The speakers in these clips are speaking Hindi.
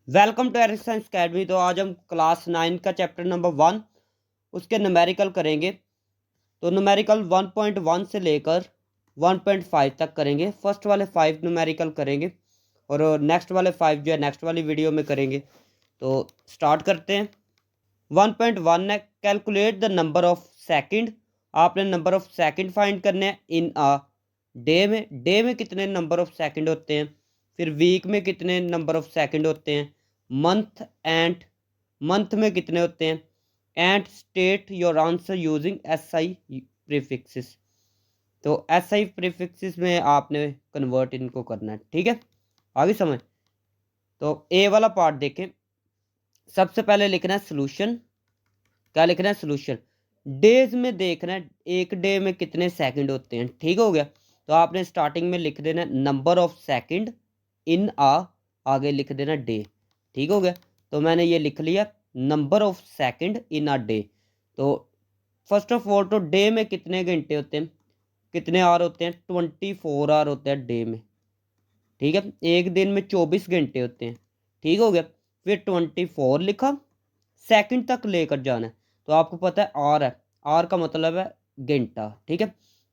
Welcome to Eric science academy. तो आज हम क्लास 9 का चैप्टर नंबर 1 उसके न्यूमेरिकल करेंगे। तो न्यूमेरिकल 1.1 से लेकर 1.5 तक करेंगे। फर्स्ट वाले 5 न्यूमेरिकल करेंगे और नेक्स्ट वाले 5 जो है नेक्स्ट वाली वीडियो में करेंगे। तो स्टार्ट करते हैं। 1.1 है, calculate the number of second. आपने नंबर ऑफ सेकंड फाइंड करने हैं इन अ डे में कितने नंबर ऑफ सेकंड होते हैं, फिर वीक में कितने नंबर ऑफ सेकंड होते हैं, मंथ में कितने होते हैं, and state your answer using SI prefixes. तो SI प्रीफिक्सेस में आपने कन्वर्ट इनको करना है। ठीक है, आगे समझ। तो ए वाला पार्ट देखें। सबसे पहले लिखना है सोल्यूशन। क्या लिखना है? सोल्यूशन। डेज में देखना है एक डे में कितने सेकंड होते हैं। ठीक हो गया। तो आपने स्टार्टिंग में लिख देना नंबर ऑफ सेकंड इन आ, आगे लिख देना डे। ठीक हो गया। तो मैंने ये लिख लिया number of second in a day. तो फर्स्ट ऑफ ऑल तो डे में कितने घंटे होते हैं, कितने आवर होते हैं? 24 आवर होते हैं डे में। ठीक है, एक दिन में 24 घंटे होते हैं। ठीक हो गया। फिर 24 लिखा, सेकंड तक लेकर जाना है। तो आपको पता है आर है, आर का मतलब है घंटा। ठीक है,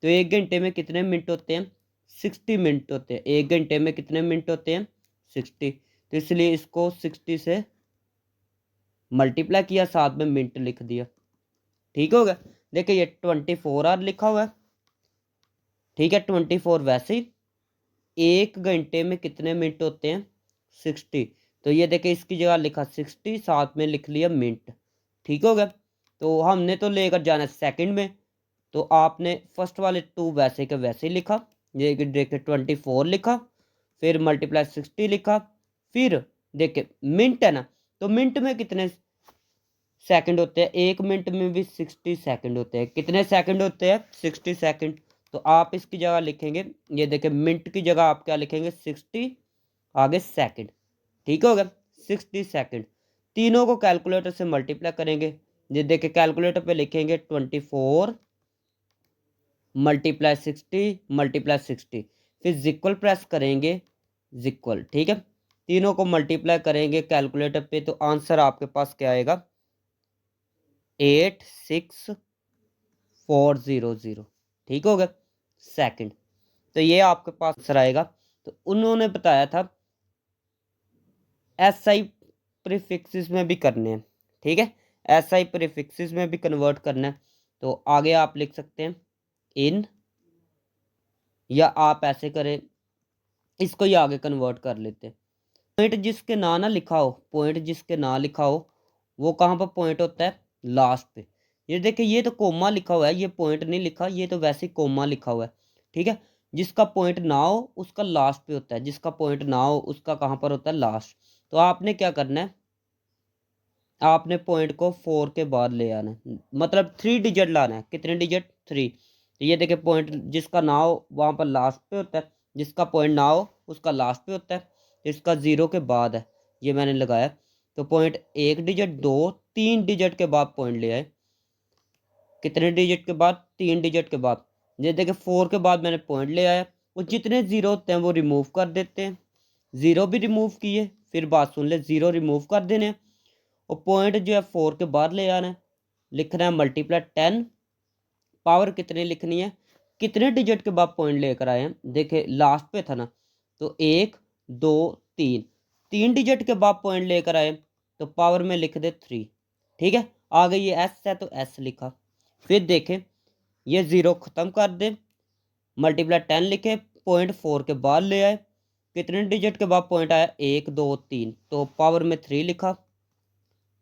तो एक घंटे में कितने मिनट होते हैं? 60 मिनट होते हैं। एक घंटे में कितने मिनट होते हैं? 60। तो इसलिए इसको 60 से मल्टीप्लाई किया, साथ में मिनट लिख दिया। ठीक हो गया। देखिए ये 24 आवर लिखा हुआ है। ठीक है, 24 वैसे ही एक घंटे में कितने मिनट होते हैं? 60। तो ये देखिए इसकी जगह लिखा 60, साथ में लिख लिया मिनट। ठीक हो गया। तो हमने तो लेकर जाना सेकंड में, तो आपने फर्स्ट वाले 2 वैसे के वैसे ही लिखा। ये देखिए 24 लिखा, फिर मल्टीप्लाई 60 लिखा, फिर देखिए मिनट है ना, तो मिनट में कितने सेकंड होते हैं? एक मिनट में भी 60 सेकंड होते हैं। कितने सेकंड होते हैं? 60 सेकंड। तो आप इसकी जगह लिखेंगे, ये देखिए मिनट की जगह आप क्या लिखेंगे? 60 आगे सेकंड। ठीक हो गया, 60 सेकंड। तीनों को कैलकुलेटर से मल्टीप्लाई करेंगे। ये देखिए कैलकुलेटर पे लिखेंगे 24 मल्टीप्लाई 60 मल्टीप्लाई 60, फिर जिक्वल प्रेस करेंगे, जिक्वल। ठीक है, तीनों को मल्टीप्लाई करेंगे कैलकुलेटर पे, तो आंसर आपके पास क्या आएगा? 86400। ठीक हो गया, सेकंड। तो ये आपके पास आंसर आएगा। तो उन्होंने बताया था SI प्रीफिक्सेस में भी करने हैं। ठीक है, SI प्रीफिक्सेस में भी कन्वर्ट करना है। तो आगे आप लिख सकते हैं इन, या आप ऐसे करें, इसको ही आगे कन्वर्ट कर लेते हैं। पॉइंट जिसके ना लिखा हो, पॉइंट जिसके ना लिखा हो, वो कहाँ पर पॉइंट होता है? लास्ट पे। ये देखिए ये तो कोमा लिखा हुआ है, ये पॉइंट नहीं लिखा, ये तो वैसे ही कोमा लिखा हुआ है। ठीक है, जिसका पॉइंट ना हो उसका लास्ट पे होता है, जिसका पॉइंट ना हो उसका कहाँ पर होता है? लास्ट। तो आपने क्या करना है? आपने पॉइंट को 4 के बाद ले आना है, मतलब 3 डिजिट लाना है। कितने डिजिट? 3। तो ये देखिए पॉइंट जिसका ना हो वहाँ पर लास्ट पे होता है, जिसका पॉइंट ना हो उसका लास्ट पे होता है, इसका 0 के बाद है, ये मैंने लगाया। तो पॉइंट 1 डिजिट, 2, 3 डिजिट के बाद पॉइंट ले आए। कितने डिजिट के बाद? 3 डिजिट के बाद। ये देखिए 4 के बाद मैंने पॉइंट ले आया, और जितने ज़ीरो होते हैं वो रिमूव कर देते हैं। ज़ीरो भी रिमूव किए, फिर बात सुन ले, ज़ीरो रिमूव कर देने हैं, और पॉइंट जो है 4 के बाद ले आना है। लिखना है मल्टीप्लाई 10, पावर कितनी लिखनी है? कितने डिजिट के बाद पॉइंट लेकर आए हैं? देखिए लास्ट पे था ना, तो 1 2 3, 3 डिजिट के बाद पॉइंट लेकर आए, तो पावर में लिख दे 3। ठीक है, आगे ये S है तो S लिखा। फिर देखें ये 0 ख़त्म कर दे, मल्टीप्लाई 10 लिखे, पॉइंट 4 के बाद ले आए, कितने डिजिट के बाद पॉइंट आया? 1 2 3, तो पावर में 3 लिखा।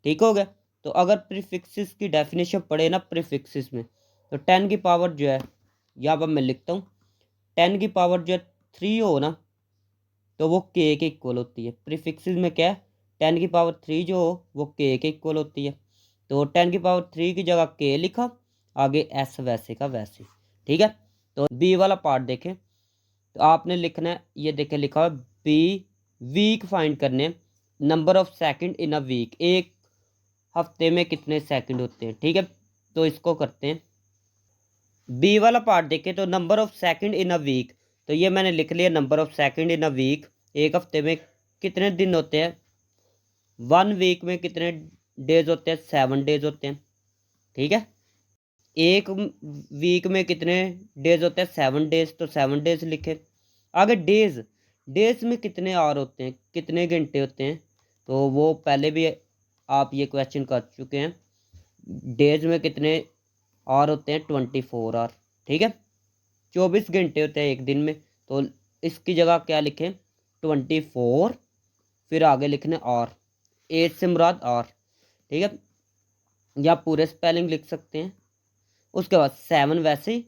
ठीक हो गया। तो अगर प्रीफिक्सेस की डेफिनेशन पढ़े ना प्रीफिक्सेस में, तो 10 की पावर जो है, यहाँ पर मैं लिखता हूँ, 10 की पावर जो है 3 हो ना, तो वो के इक्वल होती है। प्रीफिक्सेस में क्या है? 10 की पावर 3 जो हो वो के इक्वल होती है। तो 10 की पावर 3 की जगह के लिखा, आगे S वैसे का वैसे। ठीक है, तो बी वाला पार्ट देखें। तो आपने लिखना है, ये देखें लिखा हुआ बी, वीक फाइंड करने, number of second in a week, एक हफ्ते में कितने सेकंड होते हैं। ठीक है, तो इसको करते हैं। बी वाला पार्ट देखें, तो number of second in a week, तो ये मैंने लिख लिया number of second in a week, एक हफ्ते में कितने दिन होते हैं? 1 वीक में कितने डेज होते हैं? 7 डेज होते हैं। ठीक है, एक वीक में कितने डेज होते हैं? 7 डेज, तो 7 डेज लिखे। आगे डेज, डेज में कितने आवर होते हैं, कितने घंटे होते हैं? तो वो पहले भी आप ये क्वेश्चन कर चुके हैं। डेज में कितने आवर होते हैं? 24 आवर। ठीक है, 24 घंटे होते हैं एक दिन में। तो इसकी जगह क्या लिखें? 24, फिर आगे लिखने आवर, 8 से मुराद आवर। ठीक है, या पूरे स्पेलिंग लिख सकते हैं। उसके बाद 7 वैसे ही,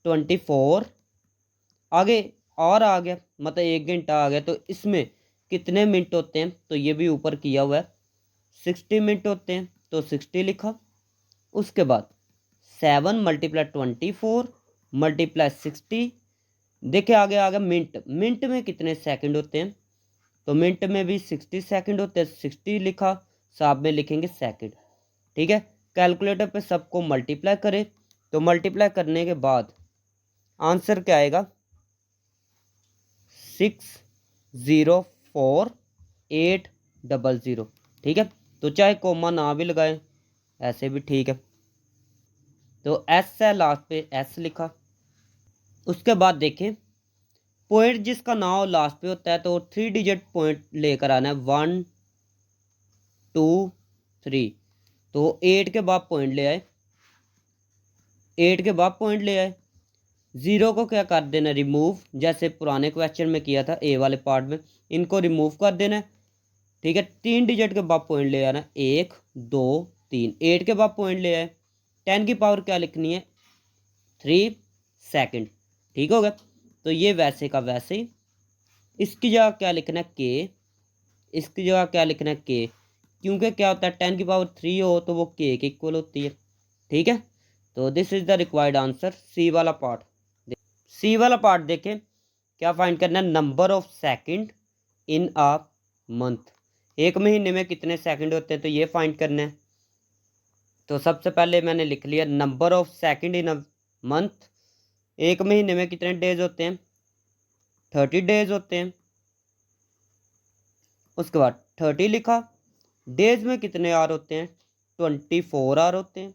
24 आगे और आ गया, मतलब 1 घंटा आ गया। तो इसमें कितने मिनट होते हैं? तो ये भी ऊपर किया हुआ है, 60 मिनट होते हैं, तो 60 लिखा। उसके बाद 7 × 24 × 60, देखिए आगे आ गया मिनट। मिनट में कितने सेकंड होते हैं? तो मिनट में भी 60 सेकंड होते हैं, 60 लिखा, साथ में लिखेंगे सेकंड। ठीक है, कैलकुलेटर पे सबको मल्टीप्लाई करें, तो मल्टीप्लाई करने के बाद आंसर क्या आएगा? 604800। ठीक है, तो चाहे कोमा ना भी लगाएं, ऐसे भी ठीक है। तो एस है लास्ट पे, एस लिखा। उसके बाद देखें, पॉइंट जिसका नाम लास्ट पे होता है तो 3 डिजिट पॉइंट लेकर आना है, 1 2 3। तो 8 के बाद पॉइंट ले आए, 8 के बाद पॉइंट ले आए। 0 को क्या कर देना? रिमूव, जैसे पुराने क्वेश्चन में किया था ए वाले पार्ट में, इनको रिमूव कर देना है। ठीक है, 3 डिजिट के बाद पॉइंट ले आना, 1 2 3। 8 के बाद पॉइंट ले आए, 10 की पावर क्या लिखनी है? 3 सेकंड। ठीक हो गया, तो ये वैसे का वैसे ही। इसकी जगह क्या लिखना है? के। इसकी जगह क्या लिखना है? के, क्योंकि क्या होता है 10 की पावर 3 हो तो वो के इक्वल होती है। ठीक है, तो this is the required answer, C वाला पार्ट। सी वाला पार्ट देखें, क्या फाइंड करना है? Number of second in a month. एक महीने में कितने सेकंड होते हैं, तो ये फाइंड करना है। तो सबसे पहले मैंने लिख लिया number of second in a month. एक महीने में कितने डेज होते हैं? 30 डेज होते हैं। उसके बाद 30 लिखा। डेज में कितने आवर होते हैं? 24 आवर होते हैं।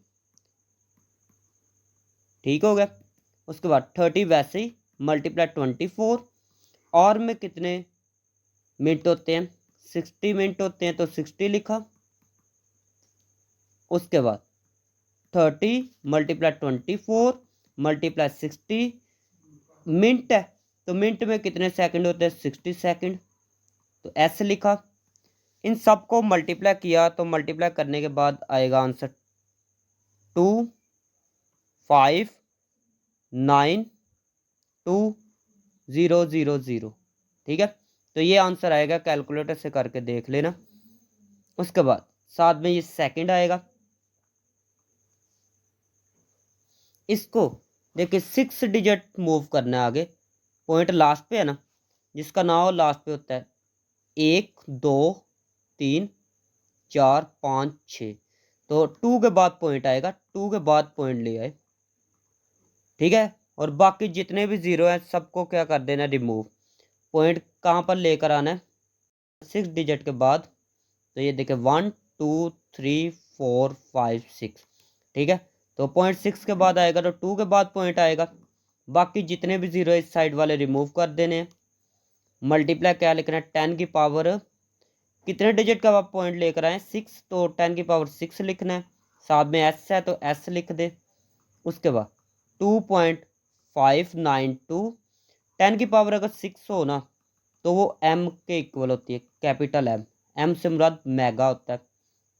ठीक हो गया, उसके बाद 30 वैसे ही × 24। और में कितने मिनट होते हैं? 60 मिनट होते हैं, तो 60 लिखा। उसके बाद 30 × 24 × 60 मिनट है, तो मिनट में कितने सेकंड होते हैं? 60 सेकंड, तो एस लिखा। इन सबको मल्टीप्लाई किया, तो मल्टीप्लाई करने के बाद आएगा आंसर 25920000। ठीक है, तो ये आंसर आएगा, कैलकुलेटर से करके देख लेना। उसके बाद साथ में ये सेकंड आएगा। इसको देखिए 6 डिजिट मूव करना है आगे, पॉइंट लास्ट पे है ना, जिसका नाम लास्ट पे होता है 1 2 3 4 5 6। तो 2 के बाद पॉइंट आएगा, 2 के बाद पॉइंट ले आए। ठीक है, और बाकी जितने भी जीरो हैं सबको क्या कर देना? रिमूव। पॉइंट कहाँ पर लेकर आना है? 6 डिजिट के बाद। तो ये देखे 1 2 3 4 5 6। ठीक है, तो पॉइंट 6 के बाद आएगा, तो 2 के बाद पॉइंट आएगा। बाकी जितने भी जीरो इस साइड वाले रिमूव कर देने हैं। मल्टीप्लाई क्या लिखना है? 10 की पावर कितने डिजिट का आप पॉइंट लेकर आए? 6, तो 10 की पावर 6 लिखना है। साथ में एस है तो एस लिख दे। उसके बाद 2.592। 10 की पावर अगर 6 हो ना, तो वो एम के इक्वल होती है, कैपिटल एम। एम से मुराद मेगा होता है।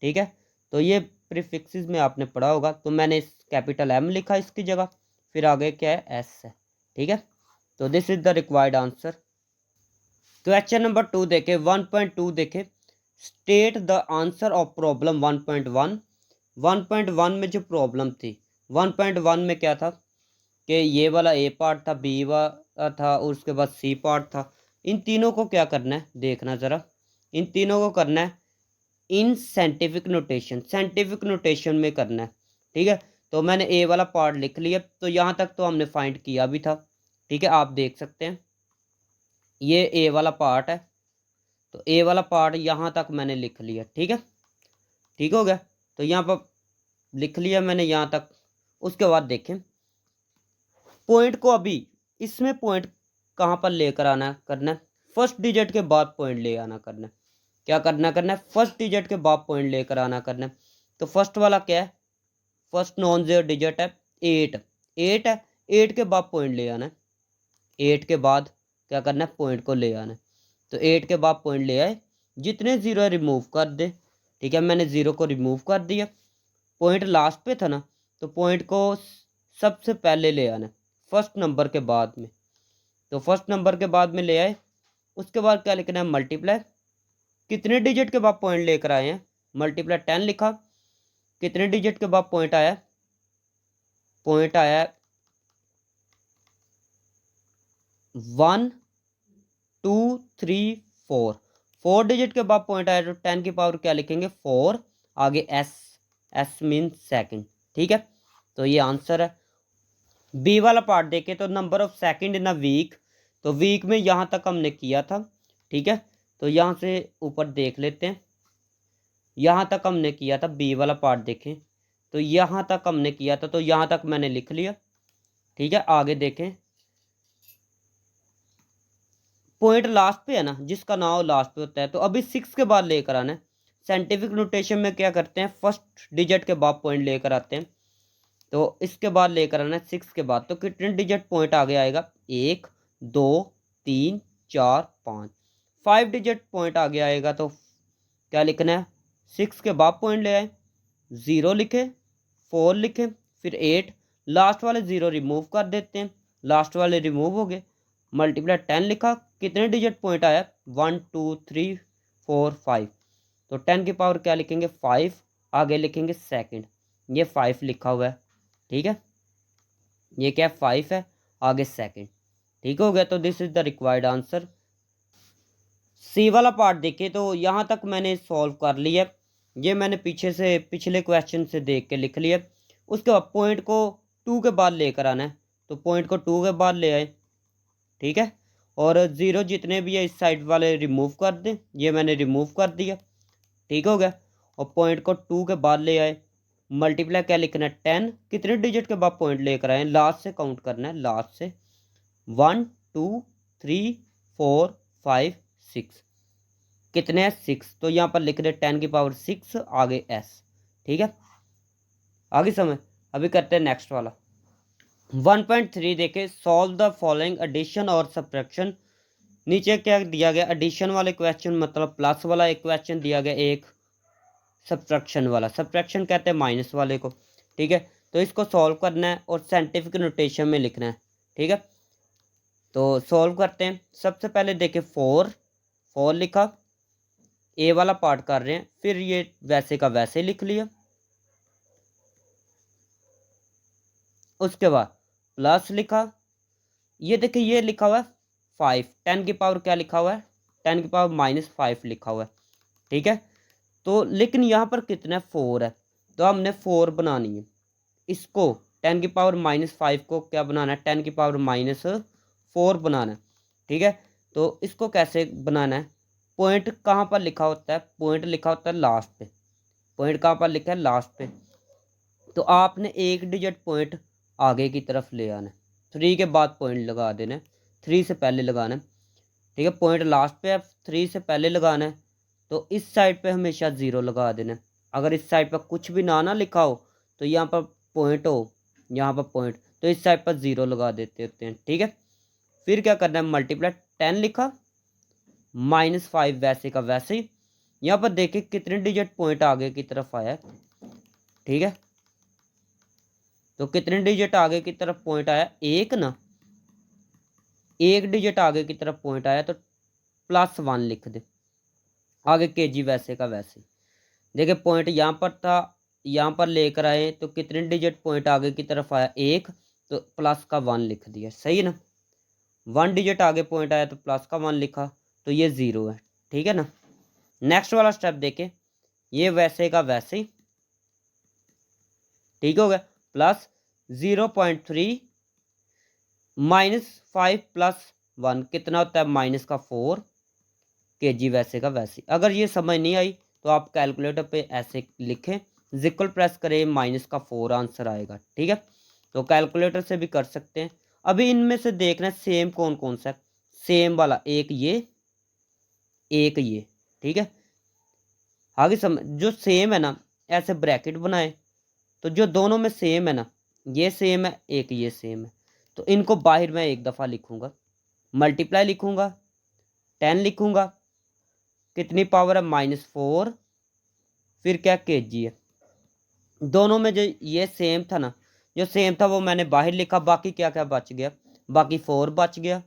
ठीक है, तो ये प्रीफिक्सेस में आपने पढ़ा होगा, तो मैंने इस कैपिटल एम लिखा इसकी जगह, फिर आगे क्या है? एस है। ठीक है, तो this is the required answer. Question number 2 देखे, 1.2 देखे, state the answer of problem 1.1। 1.1 में जो प्रॉब्लम थी, 1.1 में क्या था कि ये वाला ए पार्ट था, बी वाला था, और उसके बाद सी पार्ट था। इन तीनों को क्या करना है? देखना ज़रा, इन तीनों को करना है in scientific notation, scientific notation में करना है। ठीक है, तो मैंने ए वाला पार्ट लिख लिया, तो यहाँ तक तो हमने फाइंड किया भी था। ठीक है, आप देख सकते हैं ये ए वाला पार्ट है, तो ए वाला पार्ट यहाँ तक मैंने लिख लिया, ठीक है, ठीक हो गया। तो यहाँ पर लिख लिया मैंने यहाँ तक। उसके बाद देखें पॉइंट को, अभी इसमें पॉइंट कहाँ पर लेकर आना करना है, फर्स्ट डिजिट के बाद पॉइंट ले आना करना है। क्या करना है, फर्स्ट डिजिट के बाद पॉइंट लेकर आना करना है। तो फर्स्ट वाला क्या है, फर्स्ट नॉन जीरो डिजिट है 8, 8 है, 8 के बाद पॉइंट ले आना है। 8 के बाद क्या करना है, पॉइंट को ले आना है। तो 8 के बाद पॉइंट ले आए, जितने जीरो है रिमूव कर दे, ठीक है, मैंने जीरो को रिमूव कर दिया। पॉइंट लास्ट पे था ना, तो पॉइंट को सबसे पहले ले आना है, फर्स्ट नंबर के बाद में। तो फर्स्ट नंबर के बाद में ले आए। उसके बाद क्या लिखना है, मल्टीप्लाई, कितने डिजिट के बाद पॉइंट लेकर आए हैं, मल्टीप्लाई 10 लिखा। कितने डिजिट के बाद पॉइंट आया, पॉइंट आया 1 2 3 4, 4 डिजिट के बाद पॉइंट आया। तो 10 की पावर क्या लिखेंगे, 4, आगे एस, एस मीन सेकंड, ठीक है। तो ये आंसर है। बी वाला पार्ट देखे तो number of second in a week, तो वीक में यहाँ तक हमने किया था, ठीक है। तो यहाँ से ऊपर देख लेते हैं, यहाँ तक हमने किया था, बी वाला पार्ट देखें तो यहाँ तक हमने किया था, तो यहाँ तक मैंने लिख लिया, ठीक है। आगे देखें पॉइंट लास्ट पे है ना, जिसका नाम लास्ट पे होता है, तो अभी 6 के बाद लेकर आना है। साइंटिफिक नोटेशन में क्या करते हैं, फर्स्ट डिजिट के बाद पॉइंट लेकर आते हैं। तो इसके बाद लेकर आना है 6 के बाद। तो कितने डिजिट पॉइंट आगे आएगा, 1 2 3 4 5, 5 डिजिट पॉइंट आगे आएगा। तो क्या लिखना है, 6 के बाद पॉइंट ले आए, 0 लिखे, 4 लिखे, फिर 8, लास्ट वाले 0 रिमूव कर देते हैं, लास्ट वाले रिमूव हो गए, मल्टीप्लाई 10 लिखा। कितने डिजिट पॉइंट आया, 1 2 3 4 5। तो 10 की पावर क्या लिखेंगे, 5, आगे लिखेंगे सेकंड, ये 5 लिखा हुआ है, ठीक है। ये क्या 5 है, आगे सेकंड, ठीक हो गया। तो this is the required answer. C वाला पार्ट देखे तो यहाँ तक मैंने सॉल्व कर लिया, ये मैंने पीछे से पिछले क्वेश्चन से देख के लिख लिया। उसके बाद पॉइंट को 2 के बाद लेकर आना है, तो पॉइंट को 2 के बाद ले आए, ठीक है। और 0 जितने भी है इस साइड वाले रिमूव कर दें, ये मैंने रिमूव कर दिया, ठीक हो गया। और पॉइंट को 2 के बाद ले आए, मल्टीप्लाई क्या लिखना है, 10, कितने डिजिट के बाद पॉइंट लेकर आए, लास्ट से काउंट करना है, लास्ट से 1 2 3 4 5 6, कितने हैं 6। तो यहाँ पर लिख रहे 10 की पावर 6, आगे एस, ठीक है। आगे समझ, अभी करते हैं नेक्स्ट वाला। 1.3 देखे, सॉल्व द फॉलोइंग एडिशन और सब्ट्रैक्शन। नीचे क्या दिया गया, एडिशन वाले क्वेश्चन मतलब प्लस वाला एक क्वेश्चन दिया गया, एक सब्ट्रैक्शन वाला, सब्ट्रैक्शन कहते हैं माइनस वाले को, ठीक है। तो इसको सॉल्व करना है और साइंटिफिक नोटेशन में लिखना है, ठीक है। तो सॉल्व करते हैं। सबसे पहले देखें 4, 4 लिखा, ए वाला पार्ट कर रहे हैं, फिर ये वैसे का वैसे लिख लिया। उसके बाद प्लस लिखा, ये देखिए ये लिखा हुआ है 5, 10 की पावर क्या लिखा हुआ है, 10 की पावर -5 लिखा हुआ है, ठीक है। तो लेकिन यहाँ पर कितना 4 है, तो हमने 4 बनानी है। इसको 10 की पावर -5 को क्या बनाना है, 10 की पावर -4 बनाना है, ठीक है। तो इसको कैसे बनाना है, पॉइंट कहाँ पर लिखा होता है, पॉइंट लिखा होता है लास्ट पे, पॉइंट कहाँ पर लिखा है, लास्ट पे। तो आपने एक डिजिट पॉइंट आगे की तरफ ले आना है, 3 के बाद पॉइंट लगा देना है, 3 से पहले लगाना है, ठीक है। पॉइंट लास्ट पे है, 3 से पहले लगाना है। तो इस साइड पे हमेशा 0 लगा देना है। अगर इस साइड पर कुछ भी ना लिखा हो, तो यहाँ पर पॉइंट हो, यहाँ पर पॉइंट, तो इस साइड पर 0 लगा देते होते हैं, ठीक है। फिर क्या करना है, मल्टीप्लाई 10 लिखा, -5 वैसे का वैसे ही। यहाँ पर देखिए कितने डिजिट पॉइंट आगे की तरफ आया है, ठीक है। तो कितने डिजिट आगे की तरफ पॉइंट आया, एक ना, एक डिजिट आगे की तरफ पॉइंट आया, तो +1 लिख दे, आगे केजी वैसे का वैसे। देखिए पॉइंट यहाँ पर था, यहाँ पर लेकर आए, तो कितने डिजिट पॉइंट आगे की तरफ आया, एक, तो प्लस का 1 लिख दिया, सही है ना। 1 डिजिट आगे पॉइंट आया तो प्लस का 1 लिखा, तो ये 0 है, ठीक है ना। नेक्स्ट वाला स्टेप देखें, ये वैसे का वैसे ही, ठीक हो गया। प्लस 0.3 -5 + 1 कितना होता है, -4, kg वैसे का वैसे। अगर ये समझ नहीं आई तो आप कैलकुलेटर पे ऐसे लिखें, इक्वल प्रेस करें, -4 आंसर आएगा। ठीक है, तो कैलकुलेटर से भी कर सकते हैं। अभी इनमें से देखना है सेम कौन कौन सा है। सेम वाला एक ये, ठीक है। आगे समझ, जो सेम है ना ऐसे ब्रैकेट बनाए, तो जो दोनों में सेम है ना, ये सेम है, एक ये सेम है, तो इनको बाहर मैं एक दफ़ा लिखूंगा, मल्टीप्लाई लिखूंगा, 10 लिखूंगा, कितनी पावर है -4, फिर क्या kg है। दोनों में जो ये सेम था ना, जो सेम था वो मैंने बाहर लिखा, बाकी क्या क्या बच गया, बाकी 4 बच गया।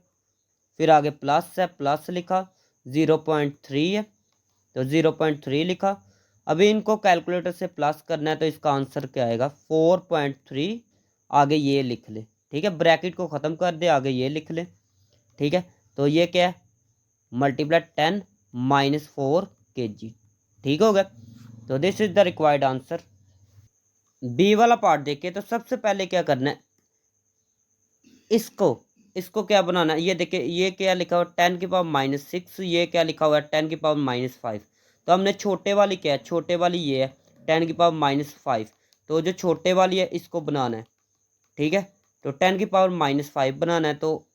फिर आगे प्लस है, प्लस लिखा, 0.3 है तो 0.3 लिखा। अभी इनको कैलकुलेटर से प्लस करना है तो इसका आंसर क्या आएगा, 4.3। आगे ये लिख ले, ठीक है, ब्रैकेट को ख़त्म कर दे, आगे ये लिख ले। ठीक है, तो ये क्या है, मल्टीप्लाई 10 -4 kg। ठीक हो गया, तो this is the required answer. B वाला पार्ट देखिए, तो सबसे पहले क्या करना है, इसको इसको क्या बनाना है, ये देखिए ये क्या लिखा हुआ 10 की पावर -6, ये क्या लिखा हुआ है 10 की पावर -5। तो हमने छोटे वाली क्या है, छोटे वाली ये है 10 की पावर -5, तो जो छोटे वाली है इसको बनाना है। ठीक है, तो 10 की पावर -5 बनाना है। तो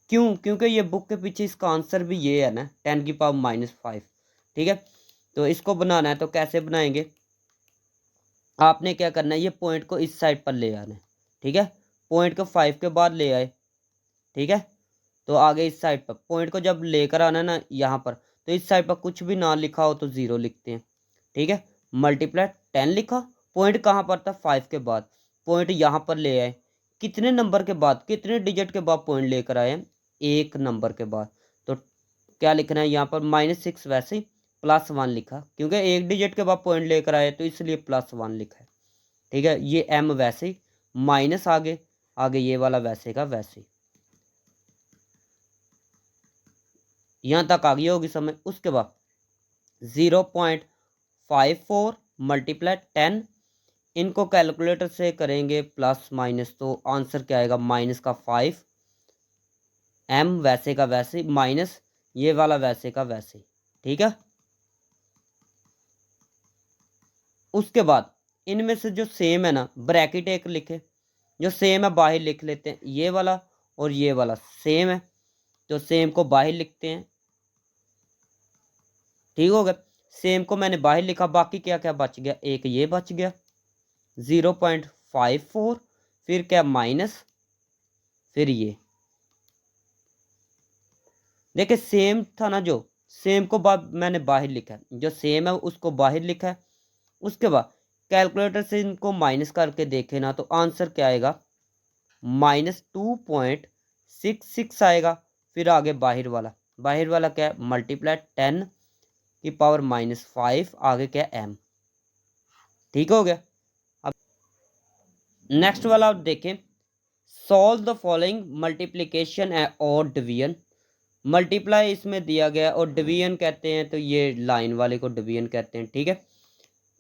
क्योंकि ये बुक के पीछे इसका आंसर भी ये है ना, 10 की पावर -5। ठीक है, तो इसको बनाना है, तो कैसे बनाएंगे, आपने क्या करना है, ये पॉइंट को इस साइड पर ले आना है। ठीक है, पॉइंट को 5 के बाद ले आए। ठीक है, तो आगे इस साइड पर पॉइंट को जब लेकर आना है ना यहाँ पर, तो इस साइड पर कुछ भी ना लिखा हो तो 0 लिखते हैं। ठीक है, मल्टीप्लाई 10 लिखा, पॉइंट कहाँ पर था, 5 के बाद, पॉइंट यहाँ पर ले आए, कितने नंबर के बाद, कितने डिजिट के बाद पॉइंट लेकर आए हैं, 1 नंबर के बाद। तो क्या लिखना है यहाँ पर, -6 वैसे ही +1 लिखा, क्योंकि 1 डिजिट के बाद पॉइंट लेकर आए तो इसलिए +1 लिखा है। ठीक है, ये m वैसे ही, माइनस आगे, आगे ये वाला वैसे का वैसे ही। यहाँ तक आ गई होगी समझ। उसके बाद 0.54 मल्टीप्लाई 10, इनको कैलकुलेटर से करेंगे प्लस माइनस, तो आंसर क्या आएगा, -5, m वैसे का वैसे माइनस ये वाला वैसे का वैसे। ठीक है, उसके बाद इनमें से जो सेम है ना, ब्रैकेट एक लिखे, जो सेम है बाहर लिख लेते हैं, ये वाला और ये वाला सेम है, तो सेम को बाहर लिखते हैं। ठीक हो गया, सेम को मैंने बाहर लिखा, बाकी क्या क्या बच गया, एक ये बच गया 0.54, फिर क्या माइनस, फिर ये देखिए सेम था ना, जो सेम को मैंने बाहर लिखा है, जो सेम है उसको बाहर लिखा है। उसके बाद कैलकुलेटर से इनको माइनस करके देखे ना, तो आंसर क्या आएगा, -2.66 आएगा। फिर आगे बाहर वाला क्या है, मल्टीप्लाई 10 की पावर -5, आगे क्या है m। ठीक हो गया, अब नेक्स्ट वाला आप देखें, सॉल्व द फॉलोइंग मल्टीप्लिकेशन और डिवीजन। मल्टीप्लाई इसमें दिया गया और डिवीजन कहते हैं, तो ये लाइन वाले को डिवीजन कहते हैं। ठीक है,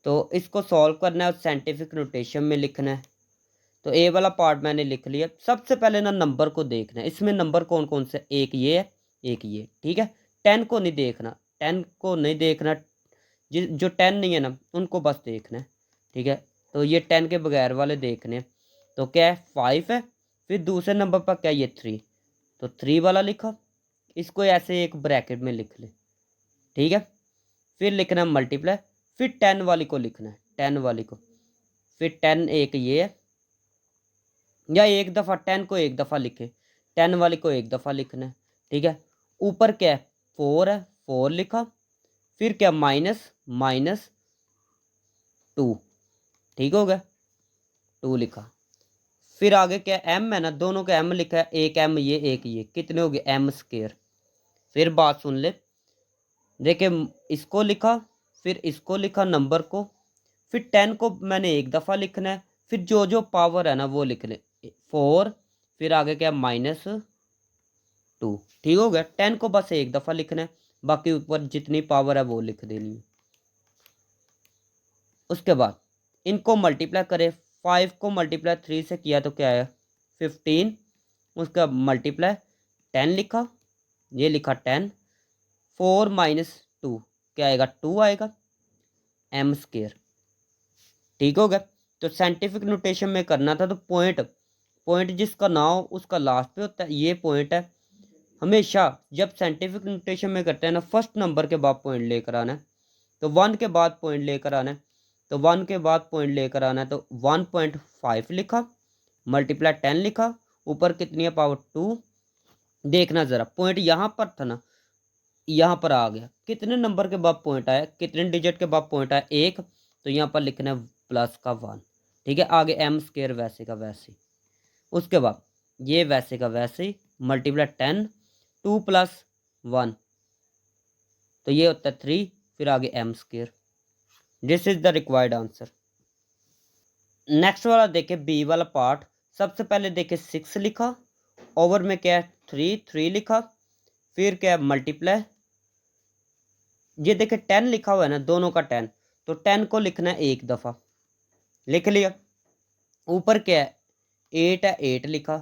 तो इसको सॉल्व करना है और साइंटिफिक नोटेशन में लिखना है। तो ए वाला पार्ट मैंने लिख लिया। सबसे पहले ना नंबर को देखना है, इसमें नंबर कौन कौन से, एक ये है, एक ये। ठीक है, 10 को नहीं देखना, 10 को नहीं देखना, जो 10 नहीं है ना उनको बस देखना है। ठीक है, तो ये 10 के बगैर वाले देखने हैं। तो क्या है, 5 है, फिर दूसरे नंबर पर क्या, ये 3, तो 3 वाला लिखा, इसको ऐसे एक ब्रैकेट में लिख ले। ठीक है, फिर लिखना है मल्टीप्लाई, फिर 10 वाली को लिखना है, 10 वाली को, फिर 10 एक ये है, या एक दफ़ा 10 को एक दफ़ा लिखे, 10 वाली को एक दफ़ा लिखना है। ठीक है, ऊपर क्या है, 4 है, 4 लिखा, फिर क्या -2। ठीक हो गया, 2 लिखा, फिर आगे क्या m है ना, दोनों का m लिखा है, एक m ये एक ये, कितने हो गए m²। फिर बात सुन ले, देखिए इसको लिखा, फिर इसको लिखा नंबर को, फिर 10 को मैंने एक दफ़ा लिखना है, फिर जो जो पावर है ना वो लिख ले, 4, फिर आगे क्या -2। ठीक हो गया, 10 को बस एक दफ़ा लिखना है, बाकी ऊपर जितनी पावर है वो लिख देनी है। उसके बाद इनको मल्टीप्लाई करें, 5 को मल्टीप्लाई 3 से किया तो क्या है 15, उसका मल्टीप्लाई 10 लिखा, ये लिखा 10, 4 माइनस 2 क्या आएगा, 2 आएगा m स्क्वायर। ठीक हो गया। तो साइंटिफिक नोटेशन में करना था तो पॉइंट पॉइंट जिसका ना हो उसका लास्ट पे होता है, ये पॉइंट है। हमेशा जब साइंटिफिक नोटेशन में करते हैं ना, फर्स्ट नंबर के बाद पॉइंट लेकर आना है, तो 1 के बाद पॉइंट लेकर आना है, तो 1 के बाद पॉइंट लेकर आना है, तो 1.5 लिखा, मल्टीप्लाई 10 लिखा, ऊपर कितनी है पावर 2। देखना ज़रा पॉइंट यहाँ पर था ना, यहाँ पर आ गया, कितने नंबर के बाद पॉइंट आया, कितने डिजिट के बाद पॉइंट आया, 1, तो यहाँ पर लिखना है प्लस का 1। ठीक है, आगे m स्क्वायर वैसे का वैसे ही। उसके बाद ये वैसे का वैसे ही, मल्टीप्लाई 10, 2 + 1 तो ये होता है 3, फिर आगे m square. This is the required answer. Next वाला देखे बी वाला पार्ट। सबसे पहले देखे 6 लिखा, ओवर में क्या है 3 लिखा, फिर क्या है मल्टीप्लाई, ये देखे 10 लिखा हुआ है ना, दोनों का 10, तो 10 को लिखना है एक दफ़ा, लिख लिया। ऊपर क्या है 8 है, 8 लिखा।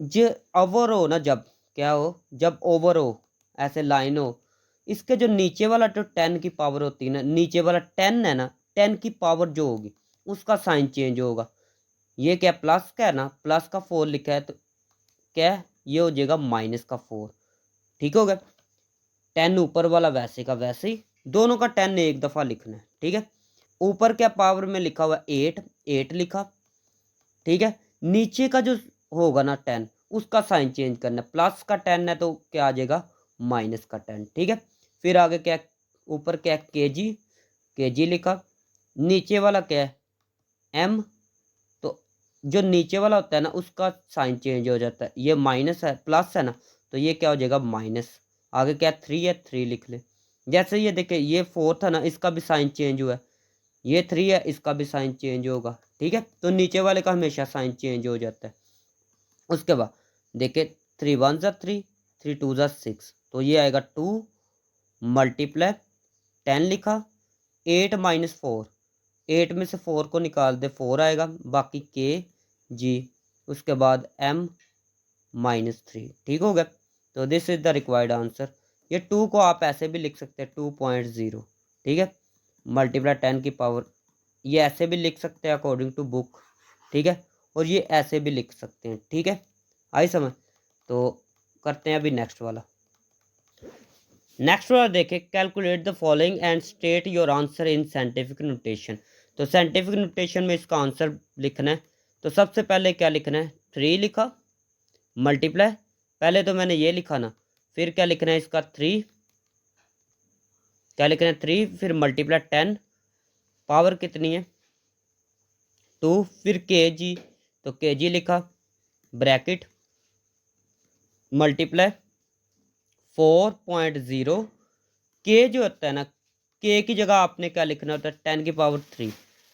जो ओवर हो ना, जब क्या हो, जब ओवर हो ऐसे लाइन हो, इसके जो नीचे वाला जो 10 की पावर होती है ना, नीचे वाला 10 है ना, 10 की पावर जो होगी उसका साइन चेंज होगा। ये क्या प्लस का है ना, प्लस का 4 लिखा है, तो क्या है ये हो जाएगा माइनस का 4। ठीक हो गया। 10 ऊपर वाला वैसे का वैसे ही, दोनों का 10 एक दफ़ा लिखना है। ठीक है, ऊपर क्या पावर में लिखा हुआ है 8 लिखा। ठीक है, नीचे का जो होगा ना 10, उसका साइन चेंज करना है, प्लस का 10 है तो क्या आ जाएगा माइनस का 10। ठीक है, फिर आगे क्या, ऊपर क्या है के जी लिखा, नीचे वाला क्या है m, तो जो नीचे वाला होता है ना उसका साइन चेंज हो जाता है, ये माइनस है प्लस है ना, तो ये क्या हो जाएगा माइनस। आगे क्या 3 है, 3 लिख ले। जैसे ये देखे ये 4 था ना, इसका भी साइन चेंज हुआ है, ये 3 है, इसका भी साइन चेंज होगा। ठीक है, तो नीचे वाले का हमेशा साइन चेंज हो जाता है। उसके बाद देखे 3 × 1 = 3, 3 × 2 = 6, तो ये आएगा 2 मल्टीप्लाई 10 लिखा, 8 - 4, 8 में से 4 को निकाल दे 4 आएगा, बाकी के उसके बाद m -3। ठीक हो गया। तो this is the required answer. ये 2 को आप ऐसे भी लिख सकते हैं 2.0। ठीक है, मल्टीप्लाई 10 की पावर, ये ऐसे भी लिख सकते हैं अकॉर्डिंग टू बुक। ठीक है, और ये ऐसे भी लिख सकते हैं। ठीक है, आई समझ। तो करते हैं अभी नेक्स्ट वाला। नेक्स्ट वाला देखें, calculate the following and state your answer in scientific notation. तो साइंटिफिक नोटेशन में इसका आंसर लिखना है। तो सबसे पहले क्या लिखना है, 3 लिखा, मल्टीप्लाई, पहले तो मैंने ये लिखा ना, फिर क्या लिखना है इसका 3, क्या लिखना है 3, फिर मल्टीप्लाई 10, पावर कितनी है 2, फिर के तो के लिखा, ब्रैकेट, मल्टीप्लाई 4.0, के जो होता है ना, के की जगह आपने क्या लिखना होता है 10 की पावर 3।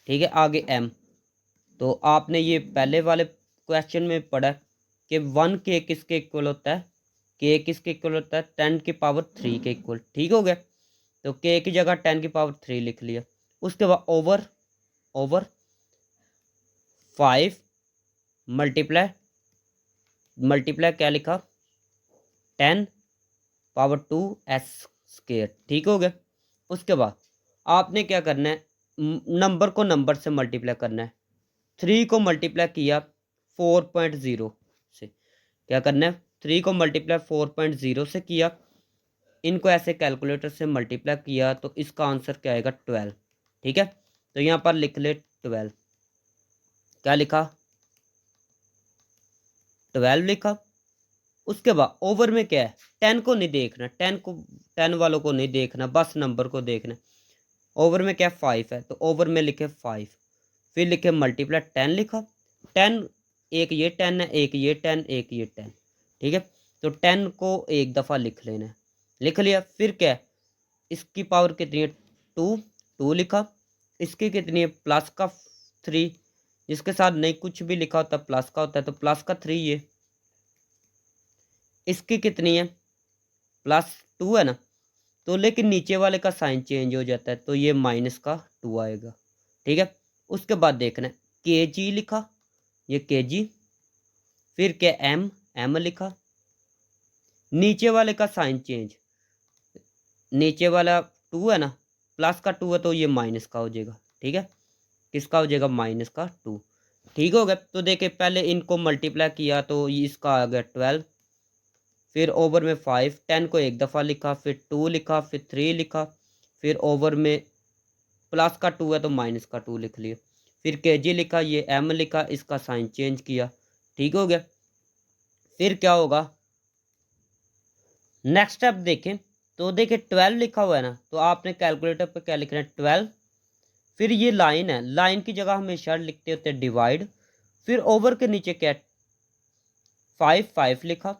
ठीक है, आगे m, तो आपने ये पहले वाले क्वेश्चन में पढ़ा कि 1 के किसके इक्वल होता है, के किसके इक्वल होता है 10 की पावर 3 के इक्वल। ठीक हो गया, तो के की जगह 10 की पावर 3 लिख लिया। उसके बाद ओवर 5 मल्टीप्लाई क्या लिखा 10 पावर 2 s स्क्वायर। ठीक हो गया। उसके बाद आपने क्या करना है, नंबर को नंबर से मल्टीप्लाई करना है। 3 को मल्टीप्लाई किया 4.0 से, क्या करना है 3 को मल्टीप्लाई 4.0 से किया, इनको ऐसे कैलकुलेटर से मल्टीप्लाई किया, तो इसका आंसर क्या आएगा 12। ठीक है, तो यहाँ पर लिख ले 12, क्या लिखा 12 लिखा। उसके बाद ओवर में क्या है 10 को नहीं देखना, 10 वालों को नहीं देखना, बस नंबर को देखना। ओवर में क्या 5 है, तो ओवर में लिखे 5, फिर लिखे मल्टीप्लाई 10 लिखा, 10, एक ये 10 है, एक ये 10, एक ये 10। ठीक है, तो 10 को एक दफ़ा लिख लेना है, लिख लिया। फिर क्या है, इसकी पावर कितनी है 2 लिखा, इसकी कितनी है प्लस का 3, जिसके साथ नहीं कुछ भी लिखा होता प्लस का होता है, तो प्लस का 3 ये, इसकी कितनी है +2 है ना, तो लेकिन नीचे वाले का साइन चेंज हो जाता है, तो ये माइनस का 2 आएगा। ठीक है, उसके बाद देखना है के लिखा, ये के, फिर क्या m लिखा, नीचे वाले का साइन चेंज, नीचे वाला 2 है ना, प्लस का 2 है तो ये माइनस का हो जाएगा। ठीक है, किसका हो जाएगा, माइनस का 2। ठीक हो गया। तो देखिए पहले इनको मल्टीप्लाई किया तो इसका आ गया 12, फिर ओवर में 5, 10 को एक दफ़ा लिखा, फिर 2 लिखा, फिर 3 लिखा, फिर ओवर में प्लस का 2 है तो माइनस का 2 लिख लिया, फिर केजी लिखा, ये एम लिखा, इसका साइन चेंज किया। ठीक हो गया। फिर क्या होगा, नेक्स्ट स्टेप देखें तो देखिए 12 लिखा हुआ है ना, तो आपने कैलकुलेटर पे क्या लिखना है, 12। फिर ये लाइन है, लाइन की जगह हमेशा लिखते होते हैं डिवाइड, फिर ओवर के नीचे क्या, 5 लिखा,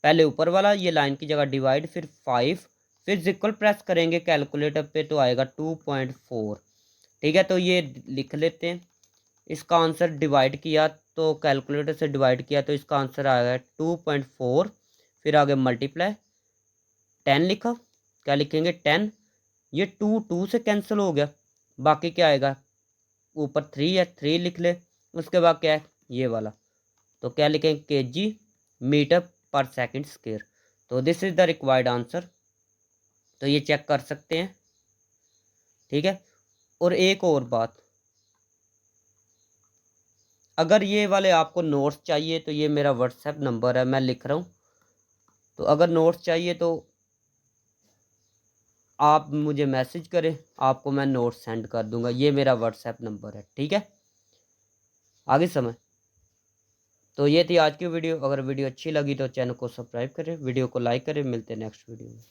पहले ऊपर वाला, ये लाइन की जगह डिवाइड, फिर 5, फिर इक्वल प्रेस करेंगे कैलकुलेटर पे तो आएगा 2.4। ठीक है, तो ये लिख लेते हैं। इसका आंसर डिवाइड किया तो कैलकुलेटर से डिवाइड किया तो इसका आंसर आएगा 2.4। फिर आगे मल्टीप्लाई, 10 लिखा, क्या लिखेंगे 10, ये 2 से कैंसिल हो गया, बाकी क्या आएगा, ऊपर 3 है 3 लिख ले, उसके बाद क्या है ये वाला, तो क्या लिखेंगे केजी मीटर पर सेकंड स्क्वायर। तो this is the required answer, तो ये चेक कर सकते हैं। ठीक है, और एक और बात, अगर ये वाले आपको नोट्स चाहिए तो ये मेरा व्हाट्सएप नंबर है, मैं लिख रहा हूँ, तो अगर नोट्स चाहिए तो आप मुझे मैसेज करें, आपको मैं नोट्स सेंड कर दूंगा, ये मेरा व्हाट्सएप नंबर है। ठीक है, आगे समय। तो ये थी आज की वीडियो, अगर वीडियो अच्छी लगी तो चैनल को सब्सक्राइब करें, वीडियो को लाइक करें, मिलते हैं नेक्स्ट वीडियो में।